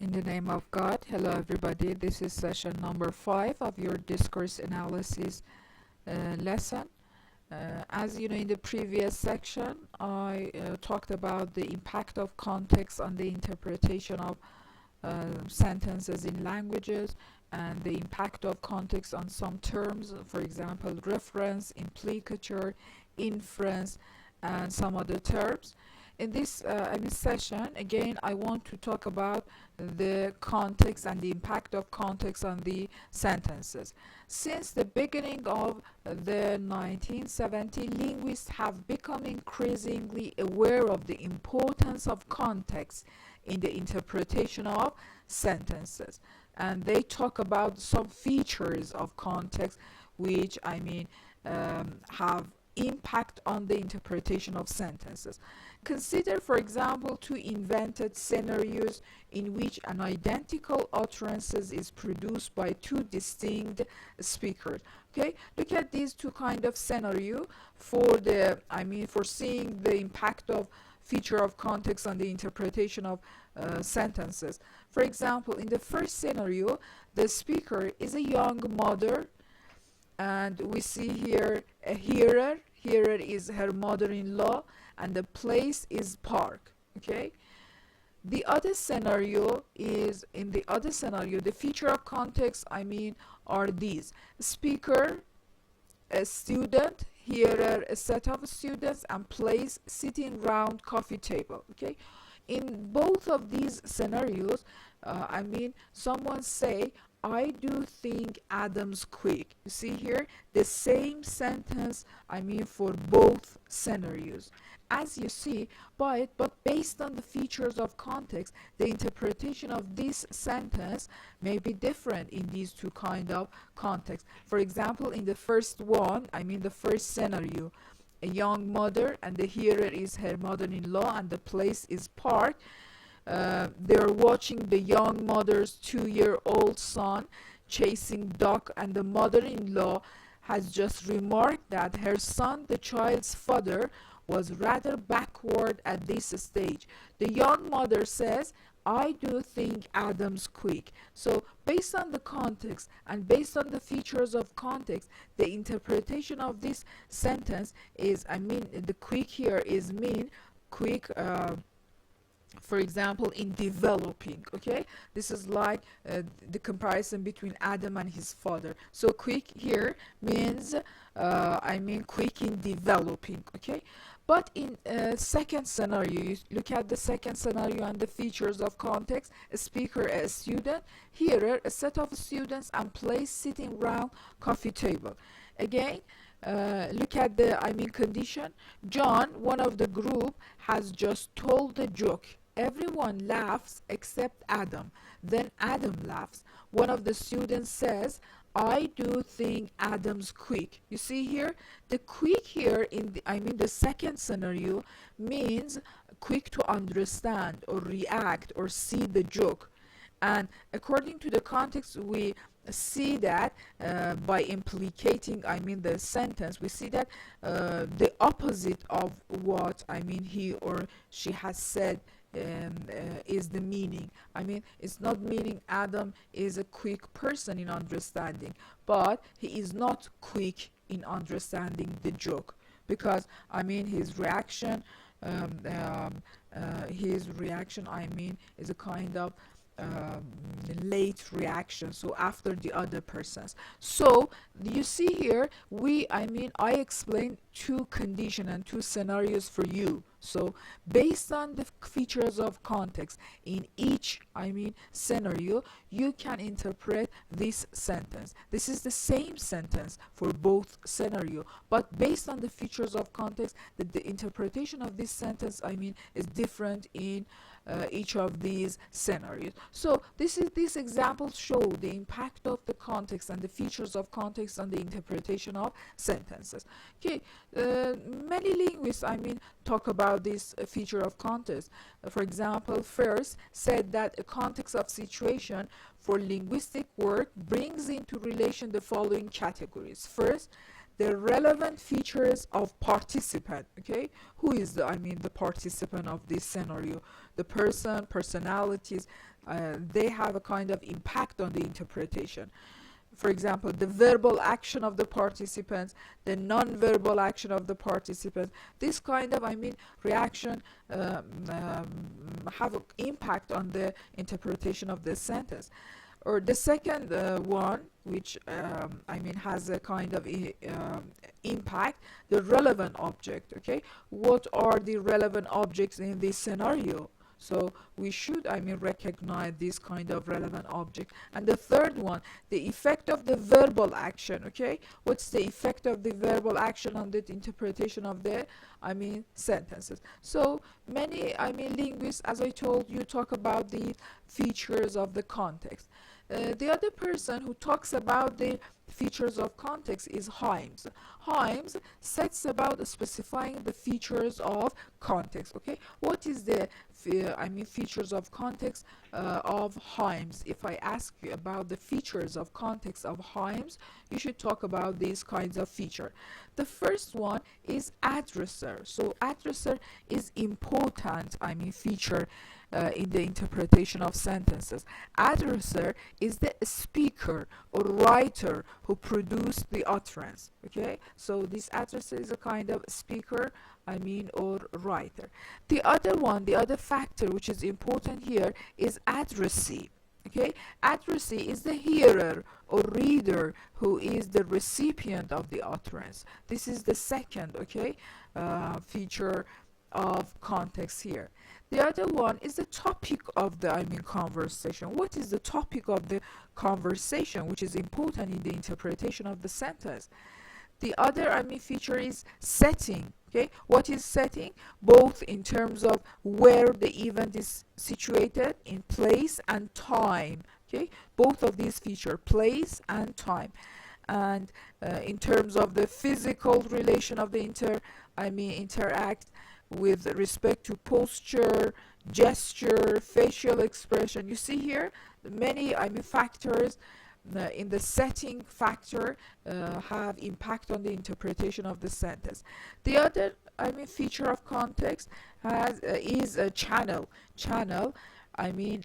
In the name of God, hello everybody. This is session number 5 of your discourse analysis lesson. As you know, in the previous section, I talked about the impact of context on the interpretation of sentences in languages and the impact of context on some terms, for example, reference, implicature, inference, and some other terms. In this session, again, I want to talk about the context and the impact of context on the sentences. Since the beginning of the 1970s, linguists have become increasingly aware of the importance of context in the interpretation of sentences. And they talk about some features of context which have impact on the interpretation of sentences. Consider, for example, two invented scenarios in which an identical utterance is produced by two distinct speakers. Okay, look at these two kind of scenario for seeing the impact of feature of context on the interpretation of sentences. For example, in the first scenario, the speaker is a young mother, and we see here a hearer. Hearer is her mother-in-law, and the place is park. Okay, the other scenario is, in the other scenario, the feature of context are these: speaker, a student, hearer, a set of students, and place, sitting round coffee table. Okay, in both of these scenarios, someone say, I do think Adam's quick. You see here the same sentence for both scenarios. As you see, but based on the features of context, the interpretation of this sentence may be different in these two kind of contexts. For example, in the first one, the first scenario, a young mother, and the hearer is her mother-in-law, and the place is park. They're watching the young mother's 2-year-old son chasing duck, and the mother-in-law has just remarked that her son, the child's father, was rather backward at this stage. The young mother says, I do think Adam's quick. So based on the context and based on the features of context, the interpretation of this sentence is, the quick here is quick, for example, in developing. Okay, this is like the comparison between Adam and his father. So quick here means quick in developing. Okay, but in second scenario, you look at the second scenario and the features of context: a speaker, a student, hearer, a set of students, and place, sitting round coffee table. Again, look at the condition. John, one of the group, has just told the joke. Everyone laughs except Adam. Then Adam laughs. One of the students says, I do think Adam's quick. You see here, the quick here in the second scenario means quick to understand or react or see the joke. And according to the context, we see that by implicating the sentence, we see that the opposite of what he or she has said is the meaning. It's not meaning Adam is a quick person in understanding, but he is not quick in understanding the joke, because his reaction is a kind of late reaction, so after the other persons. So you see here, I explained two conditions and two scenarios for you. So based on the features of context in each scenario, you can interpret this sentence. This is the same sentence for both scenario, but based on the features of context, the interpretation of this sentence is different in each of these scenarios. So these examples show the impact of the context and the features of context on the interpretation of sentences. Okay, many linguists talk about this feature of context. For example, first said that a context of situation for linguistic work brings into relation the following categories. First, the relevant features of participant. Okay, who is the the participant of this scenario? The person, personalities, they have a kind of impact on the interpretation. For example, the verbal action of the participants, the non-verbal action of the participants, this kind of reaction have an impact on the interpretation of the sentence. Or the second one, which has a kind of impact, the relevant object. Okay, what are the relevant objects in this scenario? So we should recognize this kind of relevant object. And the third one, the effect of the verbal action. Okay, what's the effect of the verbal action on the interpretation of the sentences? So many linguists, as I told you, talk about the features of the context. The other person who talks about the features of context is Himes. Himes sets about specifying the features of context. Okay, what is the features of context of Himes? If I ask you about the features of context of Himes, you should talk about these kinds of feature. The first one is addresser. So addresser is important feature in the interpretation of sentences. Addresser is the speaker or writer who produced the utterance. Okay, so this addresser is a kind of speaker or writer. The other one, the other factor which is important here is addressee. Okay, addressee is the hearer or reader who is the recipient of the utterance. This is the second feature of context here. The other one is the topic of the conversation. What is the topic of the conversation, which is important in the interpretation of the sentence? The other feature is setting. Okay, what is setting? Both in terms of where the event is situated, in place and time. Okay, both of these feature, place and time. And in terms of the physical relation of the interact with respect to posture, gesture, facial expression. You see here many factors in the setting factor have impact on the interpretation of the sentence. The other feature of context is a channel.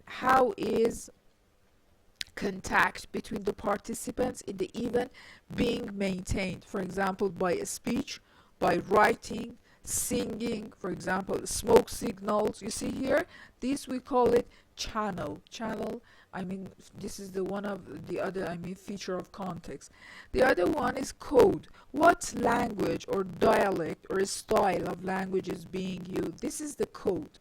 How is contact between the participants in the event being maintained? For example, by a speech, by writing, singing, for example, smoke signals. You see here, this we call it channel. This is the one of the other feature of context. The other one is code. What language or dialect or style of language is being used? This is the code.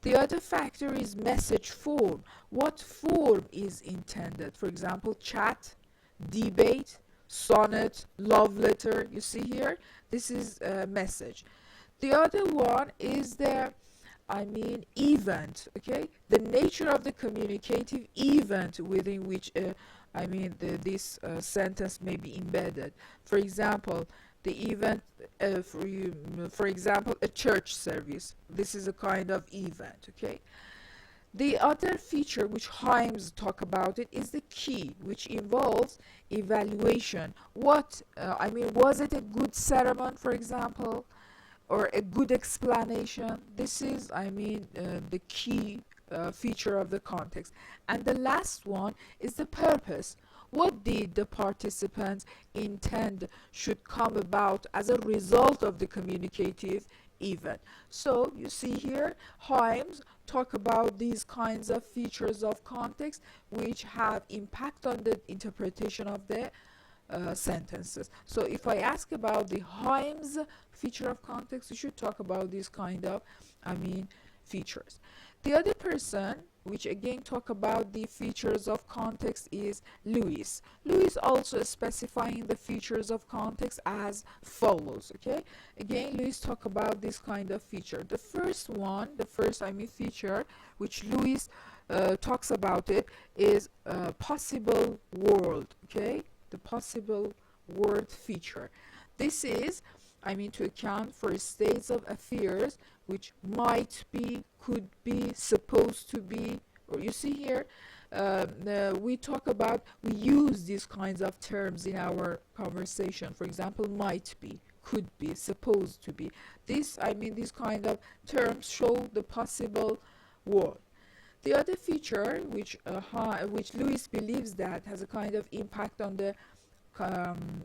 The other factor is message form. What form is intended? For example, chat, debate, sonnet, love letter. You see here, this is a message. The other one is the event. Okay, the nature of the communicative event within which this sentence may be embedded. For example, the event, for example, a church service. This is a kind of event. Okay. The other feature which Himes talk about it is the key, which involves evaluation. What was it a good sermon, for example, or a good explanation? This is the key feature of the context. And the last one is the purpose. What did the participants intend should come about as a result of the communicative event? So you see here, Himes talk about these kinds of features of context which have impact on the interpretation of the sentences. So if I ask about the Himes feature of context, you should talk about these kind of features. The other person which again talk about the features of context is Lewis. Lewis also specifying the features of context as follows. Okay, again Lewis talk about this kind of feature. The first one, feature which Lewis talks about it is possible world. Okay, the possible world feature. This is to account for states of affairs which might be, could be, supposed to be, or you see here we use these kinds of terms in our conversation. For example, might be, could be, supposed to be. These kind of terms show the possible world. The other feature which Lewis believes that has a kind of impact on the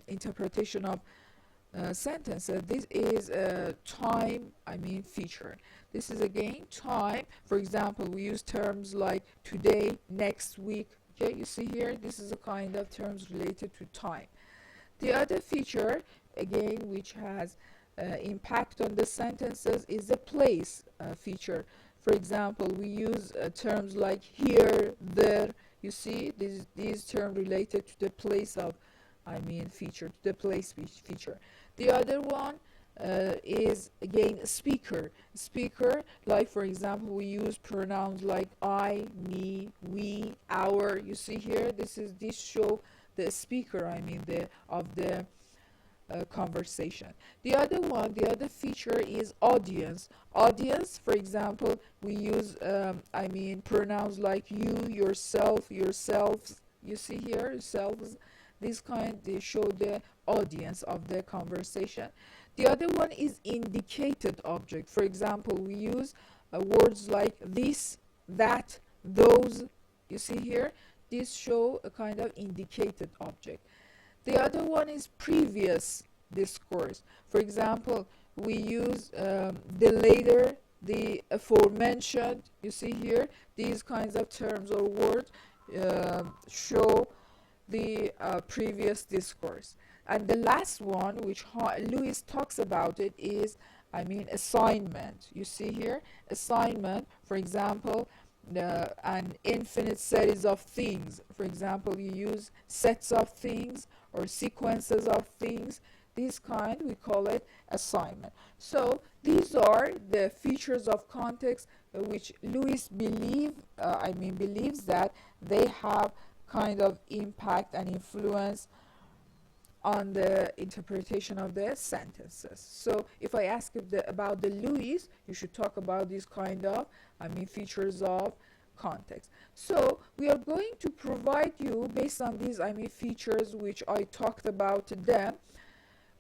interpretation of sentences, this is a time feature. This is again time. For example, we use terms like today, next week. Okay, you see here, this is a kind of terms related to time. The other feature again which has impact on the sentences is the place feature. For example, we use terms like here, there. You see, these terms related to the place of feature, to the place feature. The other one is again speaker. Speaker, like for example, we use pronouns like I, me, we, our. You see here, this show the speaker. Of the conversation. The other feature is audience. Audience, for example, we use pronouns like you, yourself, yourselves. You see here, yourselves. They show the audience of the conversation. The other one is indicated object. For example, we use words like this, that, those. You see here, these show a kind of indicated object. The other one is previous discourse. For example, we use the later, the aforementioned. You see here, these kinds of terms or words show the previous discourse. And the last one, which Lewis talks about it, is assignment. You see here, assignment. For example, an infinite series of things. For example, you use sets of things or sequences of things. This kind, we call it assignment. So these are the features of context which Lewis believes that they have kind of impact and influence on the interpretation of the sentences. So if I ask you about the Lewis, you should talk about these kind of features of context. So we are going to provide you, based on these features which I talked about them,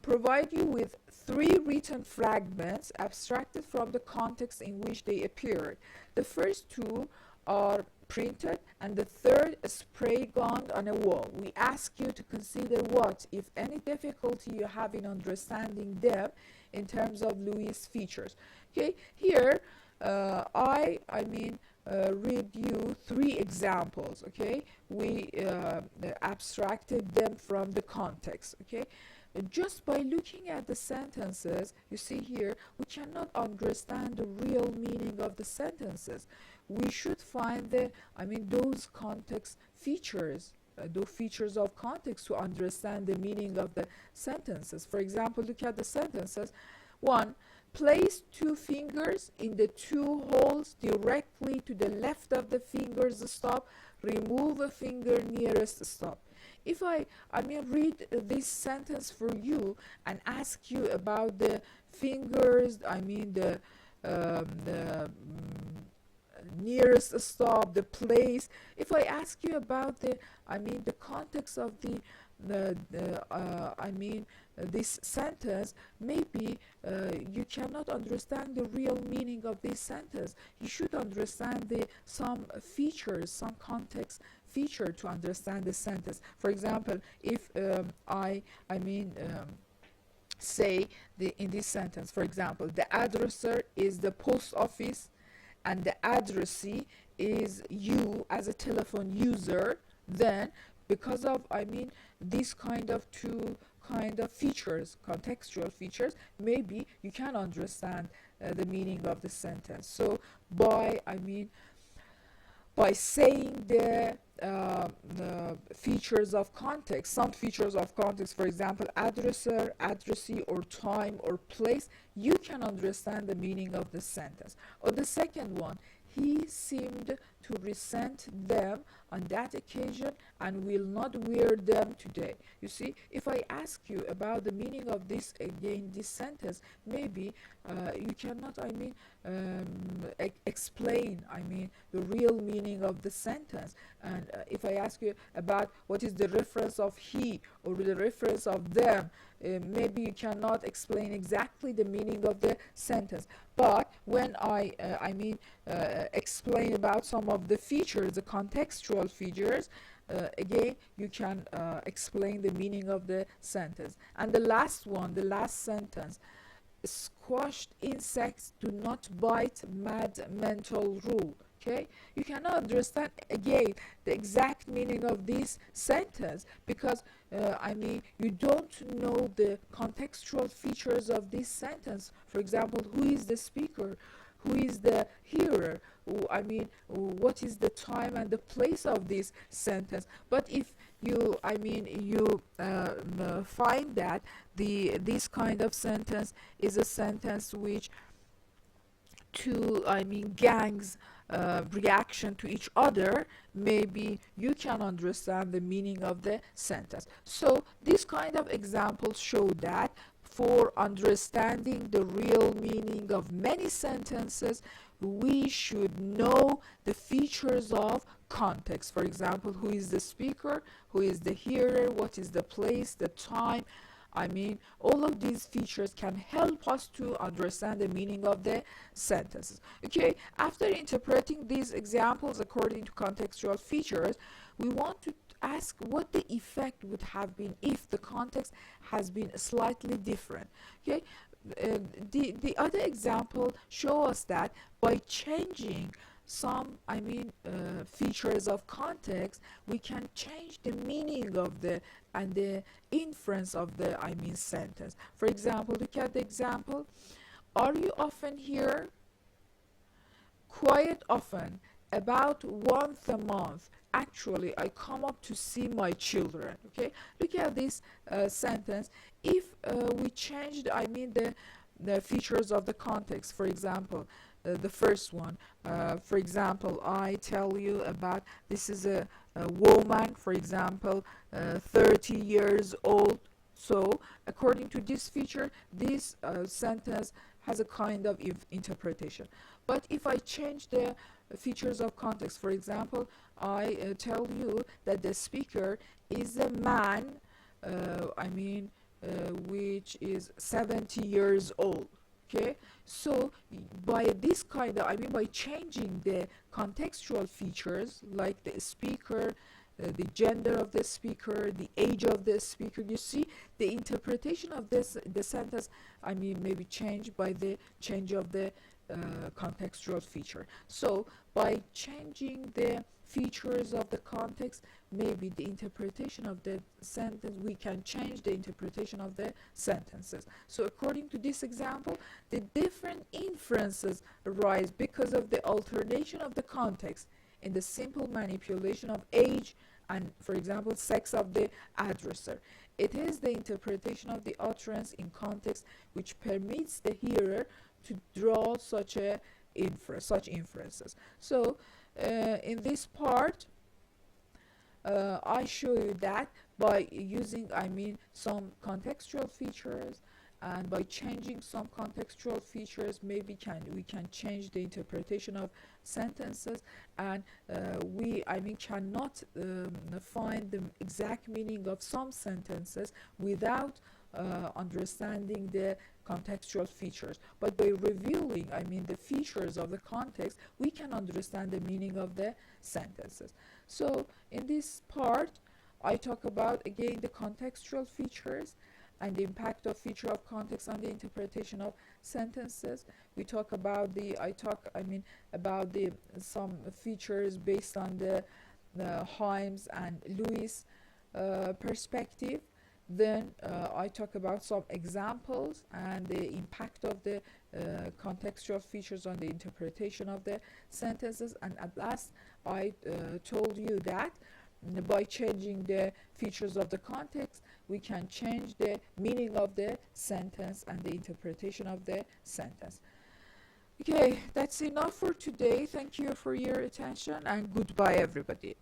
provide you with 3 written fragments abstracted from the context in which they appeared. The first 2 are printed and the third is spray gunned on a wall. We ask you to consider what, if any, difficulty you have in understanding them in terms of Lewis features. Okay, here I read you 3 examples. Okay, we abstracted them from the context. Okay, just by looking at the sentences, you see here, we cannot understand the real meaning of the sentences. We should find those context features, those features of context to understand the meaning of the sentences. For example, look at the sentences. 1. Place 2 fingers in the 2 holes directly to the left of the fingers stop. Remove a finger nearest stop. If I read this sentence for you and ask you about the fingers, the nearest stop, the place. If I ask you about the context of this sentence, maybe you cannot understand the real meaning of this sentence. You should understand some features, some context feature to understand the sentence. For example, if say in this sentence, for example, the addresser is the post office and the addressee is you as a telephone user, then because of these kind of 2 kind of features, contextual features, maybe you can understand the meaning of the sentence. So by saying the features of context, some features of context, for example, addresser, addressee, or time or place, you can understand the meaning of the sentence. Or the second one, he seemed to resent them on that occasion and will not wear them today. You see, if I ask you about the meaning of this again, this sentence, maybe you cannot, explain, the real meaning of the sentence. And if I ask you about what is the reference of he or the reference of them, maybe you cannot explain exactly the meaning of the sentence. But when I explain about some of the features, the contextual features, again you can explain the meaning of the sentence. And the last one, the last sentence: squashed insects do not bite, mad mental rule. Okay, you cannot understand again the exact meaning of this sentence because you don't know the contextual features of this sentence. For example, who is the speaker, who is the hearer, what is the time and the place of this sentence. But if you find that this kind of sentence is a sentence which gangs reaction to each other, maybe you can understand the meaning of the sentence. So these kind of examples show that for understanding the real meaning of many sentences, we should know the features of context. For example, who is the speaker, who is the hearer, what is the place, the time. All of these features can help us to understand the meaning of the sentences. Okay, after interpreting these examples according to contextual features, we want to ask what the effect would have been if the context has been slightly different. Okay, the other example show us that by changing some features of context, we can change the meaning of the inference of the sentence. For example, look at the example: are you often here? Quite often, about once a month. Actually, I come up to see my children. Okay, look at this sentence. If we changed the features of the context, for example, the first one, for example, I tell you about this is a woman, for example, 30 years old. So according to this feature, this sentence has a kind of interpretation. But if I change the features of context, for example, I tell you that the speaker is a man, which is 70 years old. Okay, so by this kind of, by changing the contextual features like the speaker, the gender of the speaker, the age of the speaker, you see the interpretation of the sentence maybe changed by the change of the contextual feature. So by changing the features of the context, maybe the interpretation of the sentence, we can change the interpretation of the sentences. So according to this example, the different inferences arise because of the alternation of the context in the simple manipulation of age and, for example, sex of the addresser. It is the interpretation of the utterance in context which permits the hearer to draw such inferences. So in this part, I show you that by using some contextual features, and by changing some contextual features, maybe we can change the interpretation of sentences, and we cannot find the exact meaning of some sentences without understanding the contextual features. But by revealing the features of the context, we can understand the meaning of the sentences. So in this part, I talk about again the contextual features and the impact of feature of context on the interpretation of sentences. We talk about about some features based on the Himes and Lewis perspective. Then I talk about some examples and the impact of the contextual features on the interpretation of the sentences. And at last, I told you that by changing the features of the context, we can change the meaning of the sentence and the interpretation of the sentence. Okay, that's enough for today. Thank you for your attention and goodbye, everybody.